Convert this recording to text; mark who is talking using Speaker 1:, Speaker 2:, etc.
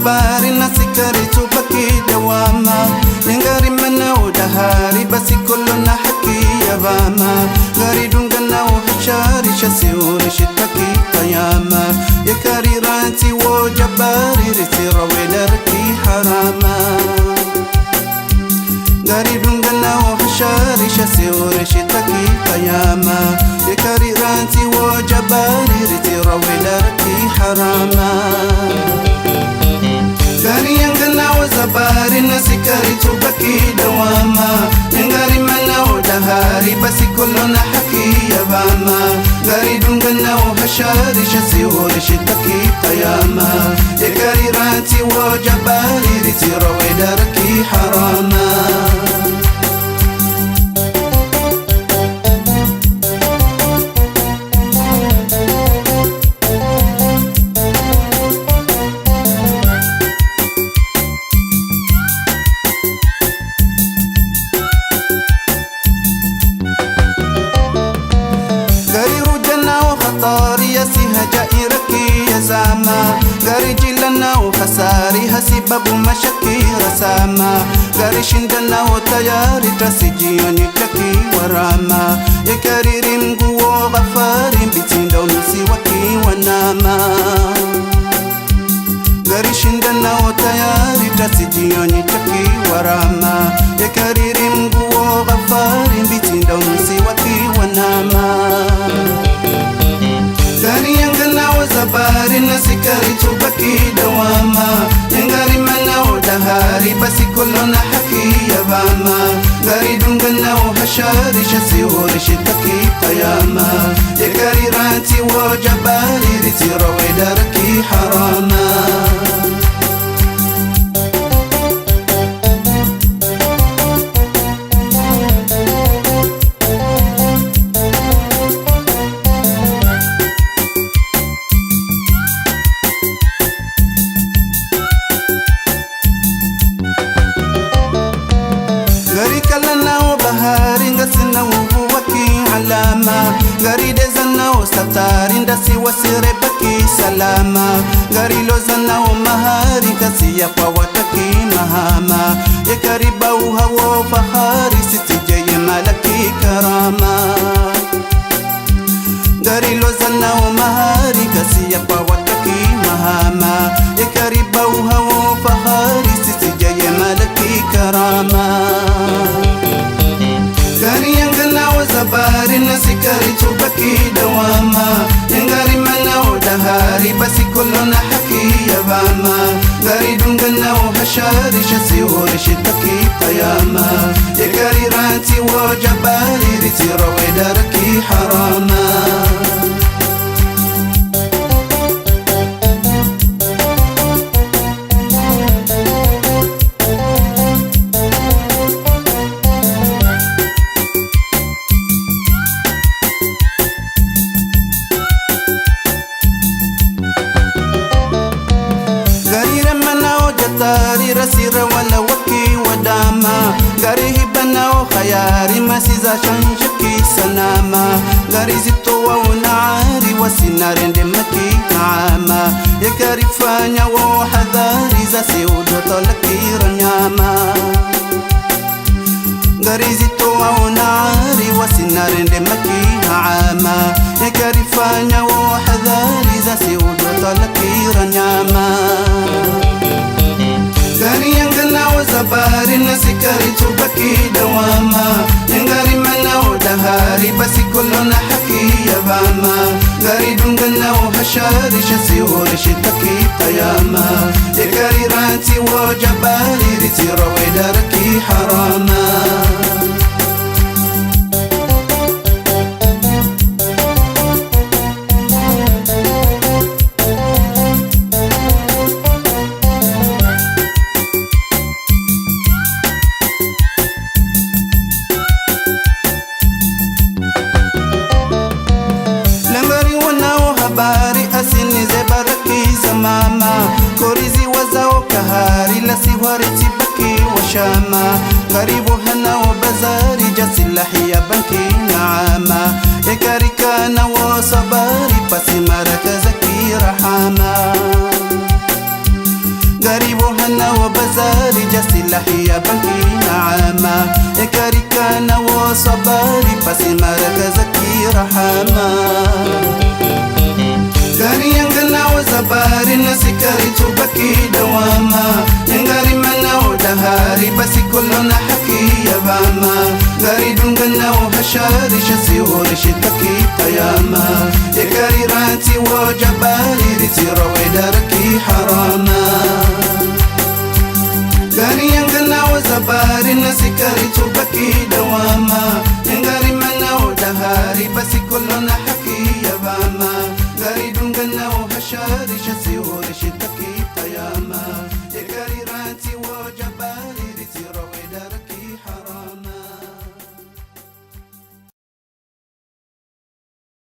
Speaker 1: zabari nasikari tubaki dawama Yangari mana udahari basi kullu na haki yabama Gari dungana uhashari shasiuri shitaki kayama Yakari ranti wo jabari ritira wedarki harama Gari dungana uhashari shasiuri shitaki kayama Yakari ranti wo jabari ritira wedarki harama Gari yangana wa zabari nasikari tubaki dawama Yangari mana udahari basi kullu na haki yabama Gari dungana uhashari shasiuri shitaki kayama Yakari ranti wo jabari ritira wedarki harama Gari jilana ukhasari hasibabu mashaki rasama Gari shindana utayari tasijioni chaki warama Yakariri mguo ghafari mbitindo unusi waki wanama Gari shindana utayari tasijioni chaki warama Yakariri mguo ghafari mbitindo unusi waki wanama Gari yangana wa zabari nasikari tubaki dawama Yangari mana udahari basi kullu na haki yabama Gari dungana uhashari shasiuri shitaki kayama Yakari ranti wo jabari ritira wedarki harama Gari dezana o satari ndasi wasire baki salama Gari lozana o mahari kasi ya kwa wataki mahama Yakari bauha wo fahari sitijeye malaki karama Gari lozana o mahari kasi ya kwa wataki mahama Yakari bauha wo fahari sitijeye malaki karama Gari yangana wa zabari nasikari tubaki dawama Yangari mana udahari basi kullu na haki yabama Gari dungana uhashari shasiuri shitaki kayama Yakari ranti wo jabari ritira wedarki harama Rasira wala waki wadama Gari hibana o khayari masiza shanshaki sanama Gari zito wa unari wasinarende maki naama Yakari fanya wa hadhari za siudo tolaki ranyama Gari zito wa unari wasinarende maki naama Yakari fanya wa hadhari za siudo tolaki ranyama Gari yangana wa zabari nasikari tubaki dawama Yangari mana udahari basi kullu na haki yabama Gari dungana uhashari shasiuri shitaki kayama Yakari ranti wo jabari ritira wedarki harama siwariti baki washama غريب هنا وبزاري جسلحي يا بنكي نعامة يا كاريكانا وصباري بس مركزك رحامة silahi ya banki naama Karikana wa sabari pasi maraka zaki rahama Gari yangana wa zabari nasikari tubaki dawama Yangari mana wa dahari basi kulona haki ya bama Gari dungana wa hashari shasi wa rishitaki qayama Yakari ranti wa jabari ritira wa daraki harama Gari yangana wa zabari nasikari tubaki dawama Yangari mana wa dahari basi kulona haki ya bama Gari dungana wa hashari shasi wa rishitaki qayama